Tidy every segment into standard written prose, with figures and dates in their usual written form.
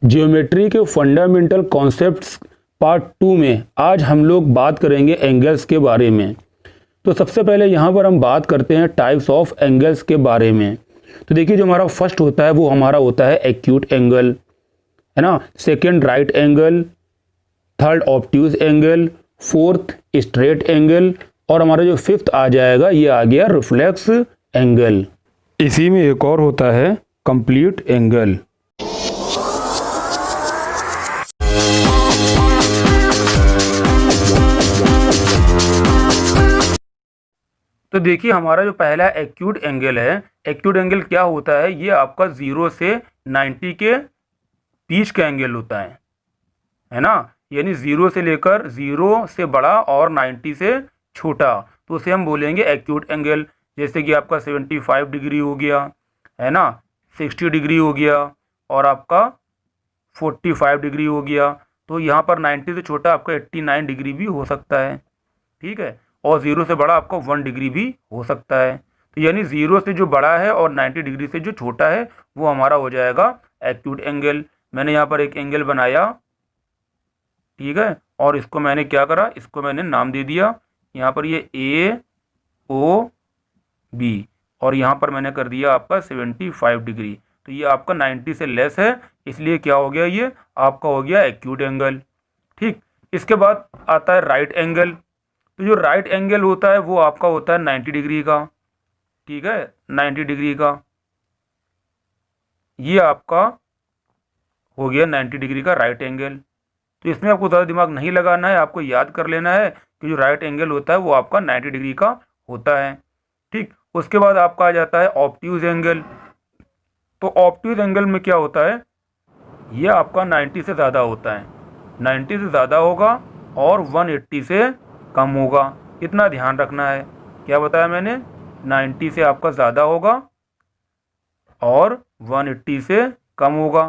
Geometry के fundamental concepts part 2 में आज हम लोग बात करेंगे एंगल्स के बारे में। तो सबसे पहले यहाँ पर हम बात करते हैं टाइप्स ऑफ एंगल्स के बारे में। तो देखिए, जो हमारा फर्स्ट होता है वो हमारा होता है एक्यूट एंगल, है ना। Second right angle, third obtuse angle, fourth straight angle, और हमारा जो फिफ्थ आ जाएगा ये आ गया रिफ्लेक्स एंगल। इसी में एक और होता है कंप्लीट एंगल। तो देखिए, हमारा जो पहला एक्यूट एंगल है, एक्यूट एंगल क्या होता है, ये आपका 0 से 90 के बीच का एंगल होता है ना। यानी 0 से लेकर 0 से बड़ा और 90 से छोटा, तो उसे हम बोलेंगे एक्यूट एंगल। जैसे कि आपका 75 डिग्री हो गया, है ना, 60 डिग्री हो गया, और आपका 45 डिग्री हो गया। तो यहाँ पर 90 से छोटा आपका 89 डिग्री भी हो सकता है, ठीक है। और 0 से बड़ा आपका 1 डिग्री भी हो सकता है। तो यानी 0 से जो बड़ा है और 90 डिग्री से जो छोटा है वो हमारा हो जाएगा एक्यूट एंगल। मैंने यहाँ पर एक एंगल बनाया, ठीक है, और इसको मैंने क्या करा, इसको मैंने नाम दे दिया यहाँ पर ये AOB, और यहाँ पर मैंने कर दिया आपका 75 डिग्री। तो ये आपका 90 से लेस है, इसलिए क्या हो गया, ये आपका हो गया एक्यूट एंगल, ठीक। इसके बाद आता है राइट एंगल। तो जो राइट एंगल होता है वो आपका होता है 90 डिग्री का, ठीक है, 90 डिग्री का। ये आपका हो गया 90 डिग्री का राइट एंगल। तो इसमें आपको ज़्यादा दिमाग नहीं लगाना है, आपको याद कर लेना है कि जो राइट एंगल होता है वो आपका 90 डिग्री का होता है, ठीक। उसके बाद आपका आ जाता है ऑब्ट्यूज एंगल। तो ऑब्ट्यूज एंगल में क्या होता है, ये आपका 90 से ज़्यादा होता है, 90 से ज़्यादा होगा और 180 से कम होगा। इतना ध्यान रखना है। क्या बताया मैंने, 90 से आपका ज़्यादा होगा और 180 से कम होगा,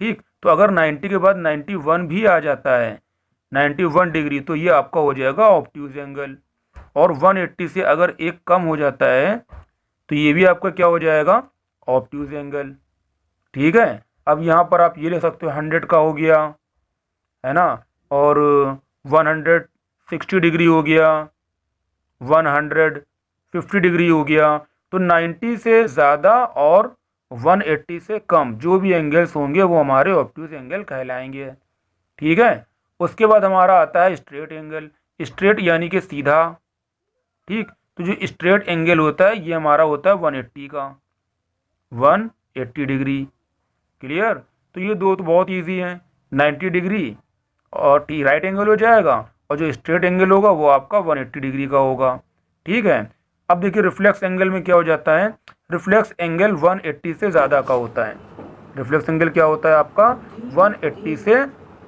ठीक। तो अगर 90 के बाद 91 भी आ जाता है, 91 डिग्री, तो ये आपका हो जाएगा ऑब्ट्यूज एंगल। और 180 से अगर एक कम हो जाता है तो ये भी आपका क्या हो जाएगा, ऑब्ट्यूज एंगल, ठीक है। अब यहाँ पर आप ये ले सकते हो 100 का हो गया, है ना, और 160 डिग्री हो गया, 150 डिग्री हो गया। तो 90 से ज़्यादा और 180 से कम जो भी एंगल्स होंगे वो हमारे ऑब्ट्यूज एंगल कहलाएंगे, ठीक है। उसके बाद हमारा आता है स्ट्रेट एंगल। स्ट्रेट यानी कि सीधा, ठीक। तो जो स्ट्रेट एंगल होता है ये हमारा होता है 180 का, 180 डिग्री, क्लियर। तो ये दो तो बहुत ईजी हैं, 90 डिग्री और राइट एंगल हो जाएगा, और जो स्ट्रेट एंगल होगा वो आपका 180 डिग्री का होगा, ठीक है। अब देखिए रिफ्लेक्स एंगल में क्या हो जाता है, रिफ्लेक्स एंगल 180 से ज़्यादा का होता है। रिफ्लेक्स एंगल क्या होता है आपका, 180 से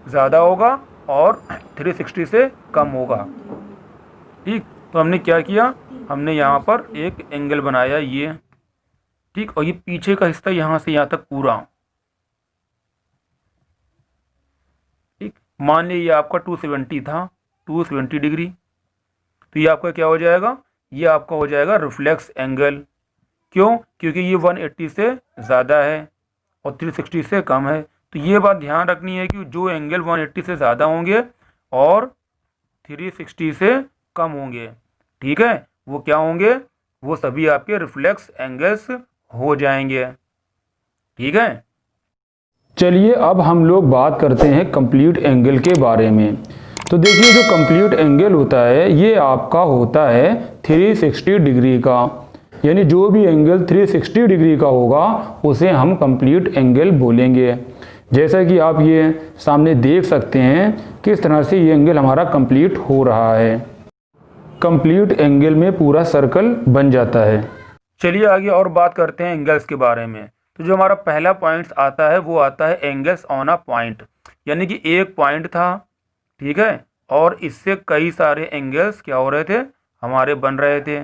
ज़्यादा होगा और 360 से कम होगा, ठीक। तो हमने क्या किया, हमने यहाँ पर एक एंगल बनाया ये, ठीक, और ये पीछे का हिस्सा यहाँ से यहाँ तक पूरा, ठीक। मान लीजिए ये आपका 270 था, 270 डिग्री। तो ये आपका क्या हो जाएगा, ये आपका हो जाएगा रिफ्लेक्स एंगल। क्यों, क्योंकि ये 180 से ज़्यादा है और 360 से कम है। तो ये बात ध्यान रखनी है कि जो एंगल 180 से ज़्यादा होंगे और 360 से कम होंगे, ठीक है, वो क्या होंगे, वो सभी आपके रिफ्लेक्स एंगल्स हो जाएंगे, ठीक है। चलिए अब हम लोग बात करते हैं कंप्लीट एंगल के बारे में। तो देखिए, जो कंप्लीट एंगल होता है ये आपका होता है 360 डिग्री का। यानी जो भी एंगल 360 डिग्री का होगा उसे हम कंप्लीट एंगल बोलेंगे। जैसा कि आप ये सामने देख सकते हैं किस तरह से ये एंगल हमारा कंप्लीट हो रहा है। कंप्लीट एंगल में पूरा सर्कल बन जाता है। चलिए आगे और बात करते हैं एंगल्स के बारे में। तो जो हमारा पहला पॉइंट आता है वो आता है एंगल्स ऑन अ पॉइंट। यानी कि एक पॉइंट था, ठीक है, और इससे कई सारे एंगल्स क्या हो रहे थे, हमारे बन रहे थे।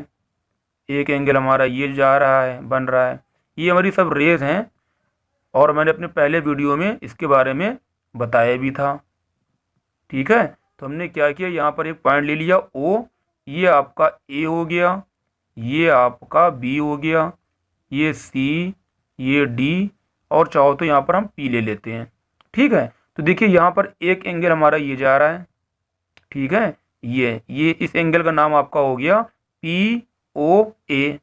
एक एंगल हमारा ये जा रहा है, बन रहा है, ये हमारी सब रेज हैं, और मैंने अपने पहले वीडियो में इसके बारे में बताया भी था, ठीक है। तो हमने क्या किया, यहाँ पर एक पॉइंट ले लिया O, ये आपका A हो गया, ये आपका B हो गया, ये C, ये D, और चाहो तो यहाँ पर हम P ले लेते हैं, ठीक है। तो देखिए यहाँ पर एक एंगल हमारा ये जा रहा है, ठीक है, ये इस एंगल का नाम आपका हो गया पी ओ ए।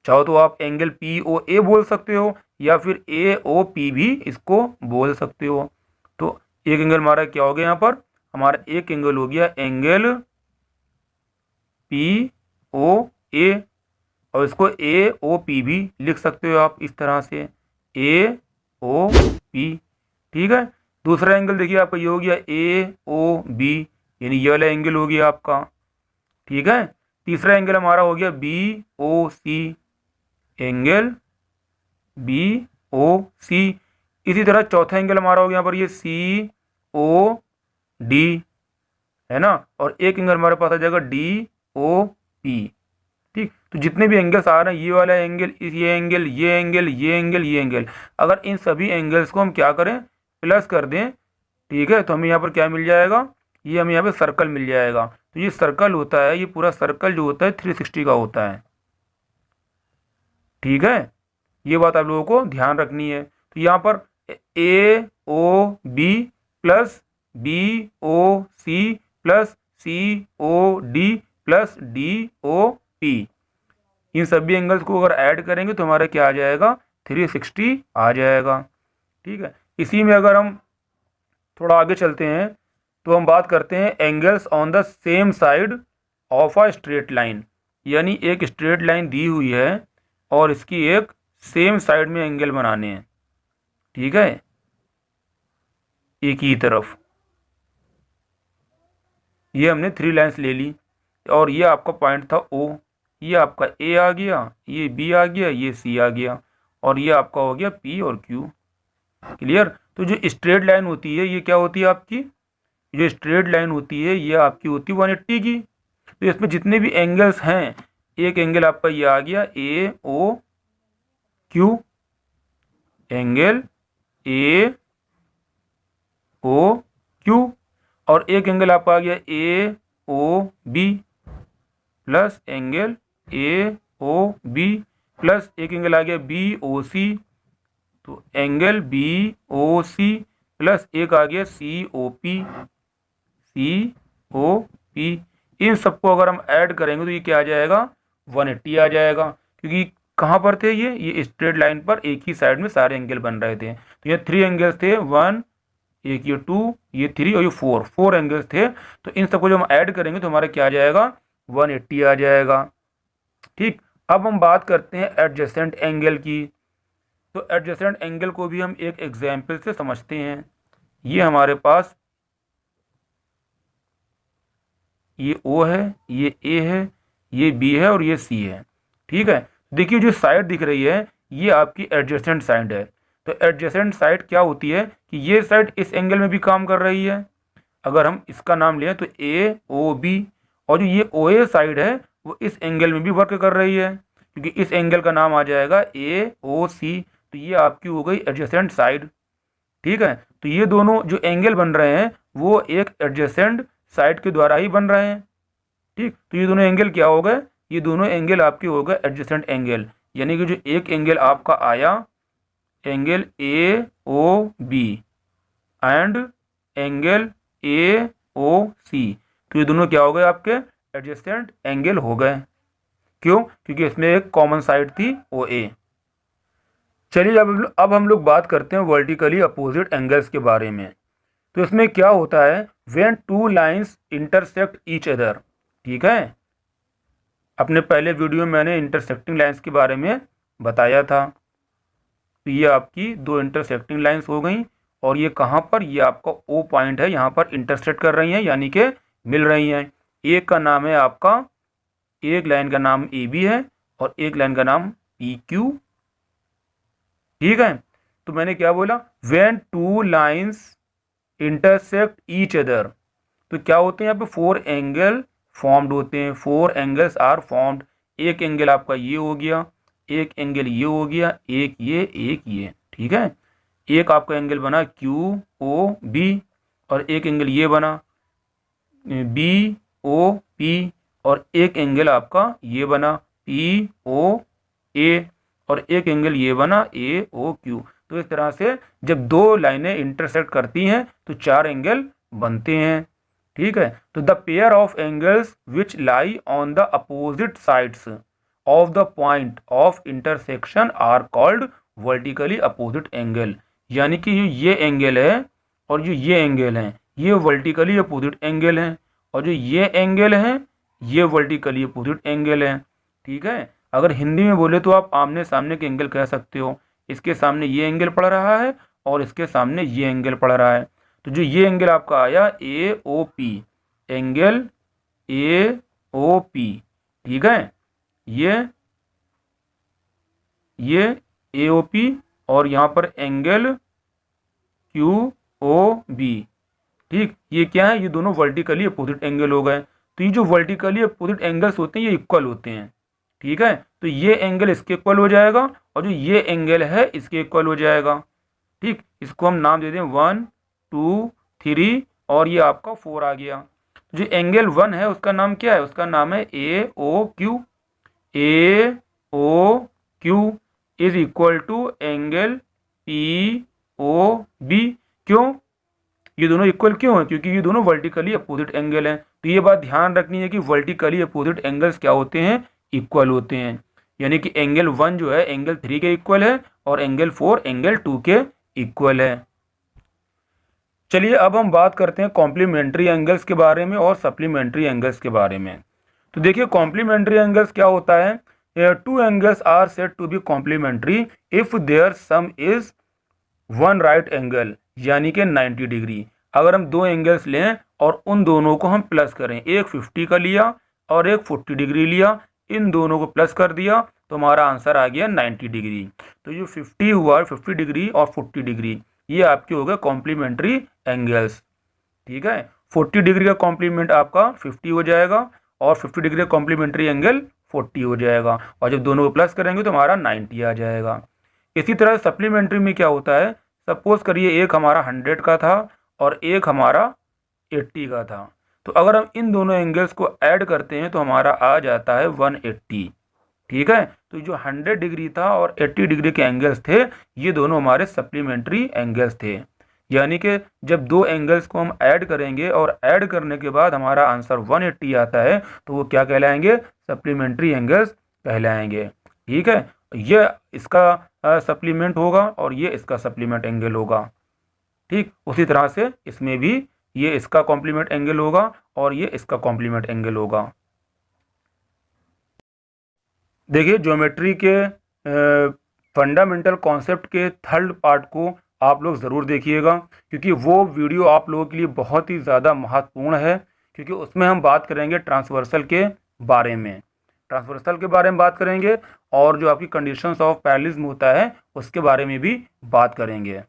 चाहो तो आप एंगल पी ओ ए बोल सकते हो या फिर ए ओ पी भी इसको बोल सकते हो। तो एक एंगल हमारा क्या हो गया, यहाँ पर हमारा एक एंगल हो गया एंगल पी ओ ए, और इसको ए ओ पी भी लिख सकते हो आप इस तरह से, ए ओ पी। ठीक है। दूसरा एंगल देखिए आपका ये हो गया ए ओ बी, यानी ये वाला एंगल हो गया आपका। ठीक है। तीसरा एंगल हमारा हो गया बी ओ सी, एंगल बी ओ सी। इसी तरह चौथा एंगल हमारा हो गया यहाँ पर ये सी ओ डी, है ना, और एक एंगल हमारे पास आ जाएगा डी ओ पी। ठीक। तो जितने भी एंगल्स आ रहे हैं, ये वाला एंगल, ये एंगल, ये एंगल, ये एंगल, ये एंगल, अगर इन सभी एंगल्स को हम क्या करें, प्लस कर दें, ठीक है, तो हमें यहाँ पर क्या मिल जाएगा, ये हमें यहाँ पे सर्कल मिल जाएगा। तो ये सर्कल होता है, ये पूरा सर्कल जो होता है 360 का होता है। ठीक है। ये बात आप लोगों को ध्यान रखनी है। तो यहाँ पर A O B plus B O C plus C O D plus D O P, इन सभी एंगल्स को अगर ऐड करेंगे तो हमारा क्या आ जाएगा, 360 आ जाएगा। ठीक है। इसी में अगर हम थोड़ा आगे चलते हैं तो हम बात करते हैं angles on the same side of a straight line, यानी एक स्ट्रेट लाइन दी हुई है और इसकी एक सेम साइड में एंगल बनाने हैं। ठीक है, एक ही तरफ। ये हमने 3 लाइन्स ले ली और ये आपका पॉइंट था ओ, ये आपका ए आ गया, ये बी आ गया, ये सी आ गया, और ये आपका हो गया पी और क्यू। क्लियर। तो जो स्ट्रेट लाइन होती है ये क्या होती है आपकी, जो स्ट्रेट लाइन होती है ये आपकी होती है 180 की। तो इसमें जितने भी एंगल्स हैं, एक एंगल आपका ये आ गया A O Q, angle A O Q, और एक एंगल आपका आ गया A O B plus angle A O B plus एक एंगल आ गया बी ओ सी, तो angle B O C plus एक आ गया सी ओ पी, सी ओ पी। इन सबको अगर हम ऐड करेंगे तो ये क्या आ जाएगा, 180 आ जाएगा, क्योंकि कहाँ पर थे ये स्ट्रेट लाइन पर एक ही साइड में सारे एंगल बन रहे थे। तो ये 3 एंगल्स थे, 1, एक ये 2, ये 3 और ये 4 एंगल्स थे। तो इन सबको जब हम ऐड करेंगे तो हमारा क्या आ जाएगा, 180 आ जाएगा। ठीक। अब हम बात करते हैं एडजेसेंट एंगल की। तो एडजेसेंट एंगल को भी हम एक एग्जाम्पल से समझते हैं। ये हमारे पास ये O है, ये A है, ये B है और ये C है। ठीक है। देखिए जो साइड दिख रही है ये आपकी एडजेसेंट साइड है। तो एडजेसेंट साइड क्या होती है कि ये साइड इस एंगल में भी काम कर रही है। अगर हम इसका नाम लें तो AOB, और जो ये OA साइड है वो इस एंगल में भी वर्क कर रही है, क्योंकि इस एंगल का नाम आ जाएगा AOC। तो ये आपकी हो गई एडजेसेंट साइड। ठीक है। तो ये दोनों जो एंगल बन रहे हैं वो एक एडजेसेंट साइड के द्वारा ही बन रहे हैं। ठीक। तो ये दोनों एंगल क्या हो गए, ये दोनों एंगल आपके हो गए एडजेसेंट एंगल, यानी कि जो एक एंगल आपका आया angle AOB and angle AOC, तो ये दोनों क्या हो गए आपके एडजेसेंट एंगल हो गए। क्यों, क्योंकि इसमें एक कॉमन साइड थी OA। चलिए अब हम लोग बात करते हैं वर्टिकली अपोजिट एंगल्स के बारे में। तो इसमें क्या होता है, when 2 lines intersect each other. ठीक है, अपने पहले वीडियो में मैंने इंटरसेक्टिंग लाइंस के बारे में बताया था। तो ये आपकी 2 इंटरसेक्टिंग लाइंस हो गई, और ये कहाँ पर, ये आपका O पॉइंट है, यहाँ पर इंटरसेक्ट कर रही हैं, यानी कि मिल रही हैं। एक का नाम है आपका, एक लाइन का नाम AB है और एक लाइन का नाम PQ। ठीक है। तो मैंने क्या बोला, when 2 lines intersect each other, तो क्या होते हैं यहाँ पे 4 एंगल फॉर्म्ड होते हैं, 4 एंगल्स आर फॉर्म्ड। एक एंगल आपका ये हो गया, एक एंगल ये हो गया, एक ये। ठीक है। एक आपका एंगल बना QOB और एक एंगल ये बना BOP, और एक एंगल आपका ये बना POA, और एक एंगल ये बना AOQ। तो इस तरह से जब दो लाइनें इंटरसेक्ट करती हैं तो 4 एंगल बनते हैं। ठीक है, तो the pair of angles which lie on the opposite sides of the point of intersection are called vertically opposite angle. यानी कि ये एंगल है और जो ये एंगल है ये वर्टिकली अपोजिट एंगल हैं, और जो ये एंगल है ये वर्टिकली अपोजिट एंगल है। ठीक है, अगर हिंदी में बोले तो आप आमने सामने के एंगल कह सकते हो। इसके सामने ये एंगल पड़ रहा है और इसके सामने ये एंगल पड़ रहा है। तो जो ये एंगल आपका आया AOP, एंगल AOP, ठीक है, ये AOP और यहाँ पर एंगल QOB। ठीक, ये क्या है, ये दोनों वर्टिकली अपोजिट एंगल हो गए। तो ये जो वर्टिकली अपोजिट एंगल्स होते हैं ये इक्वल होते हैं। ठीक है, तो ये एंगल इसके इक्वल हो जाएगा और जो ये एंगल है इसके इक्वल हो जाएगा। ठीक, इसको हम नाम दे दें 1 2 3 और ये आपका 4 आ गया। जो एंगल 1 है उसका नाम क्या है, उसका नाम है AOQ। AOQ is equal to angle POB। क्यों, ये दोनों इक्वल क्यों है, क्योंकि ये दोनों वर्टिकली अपोजिट एंगल हैं। तो ये बात ध्यान रखनी है कि वर्टिकली अपोजिट एंगल्स क्या होते हैं, इक्वल होते हैं। यानी कि एंगल 1 जो है एंगल 3 के इक्वल है और एंगल 4 एंगल 2 के इक्वल है। चलिए अब हम बात करते हैं कॉम्प्लीमेंट्री एंगल्स के बारे में और सप्लीमेंट्री एंगल्स के बारे में। तो देखिए कॉम्प्लीमेंट्री एंगल्स क्या होता है, 2 angles are said to be complementary if their sum is 1 right angle, यानी कि 90 डिग्री। अगर हम 2 एंगल्स लें और उन दोनों को हम प्लस करें, एक 50 का लिया और एक 40 डिग्री लिया, इन दोनों को प्लस कर दिया तो हमारा आंसर आ गया 90 डिग्री। तो जो 50 हुआ, 50 डिग्री और 40 डिग्री, ये आपके हो गए कॉम्प्लीमेंट्री एंगल्स। ठीक है, 40 डिग्री का कॉम्प्लीमेंट आपका 50 हो जाएगा और 50 डिग्री का कॉम्प्लीमेंट्री एंगल 40 हो जाएगा, और जब दोनों को प्लस करेंगे तो हमारा 90 आ जाएगा। इसी तरह सप्लीमेंट्री में क्या होता है, सपोज करिए एक हमारा 100 का था और एक हमारा 80 का था, तो अगर हम इन दोनों एंगल्स को ऐड करते हैं तो हमारा आ जाता है 180। ठीक है, तो जो 100 डिग्री था और 80 डिग्री के एंगल्स थे ये दोनों हमारे सप्लीमेंट्री एंगल्स थे। यानी कि जब 2 एंगल्स को हम ऐड करेंगे और ऐड करने के बाद हमारा आंसर 180 आता है तो वो क्या कहलाएंगे, सप्लीमेंट्री एंगल्स कहलाएंगे। ठीक है, ये इसका सप्लीमेंट होगा और ये इसका सप्लीमेंट एंगल होगा। ठीक, उसी तरह से इसमें भी ये इसका कॉम्प्लीमेंट एंगल होगा और ये इसका कॉम्प्लीमेंट एंगल होगा। देखिए ज्योमेट्री के फंडामेंटल कॉन्सेप्ट के थर्ड पार्ट को आप लोग ज़रूर देखिएगा, क्योंकि वो वीडियो आप लोगों के लिए बहुत ही ज़्यादा महत्वपूर्ण है, क्योंकि उसमें हम बात करेंगे ट्रांसवर्सल के बारे में। ट्रांसवर्सल के बारे में बात करेंगे और जो आपकी कंडीशंस ऑफ पैरेललिज्म होता है उसके बारे में भी बात करेंगे।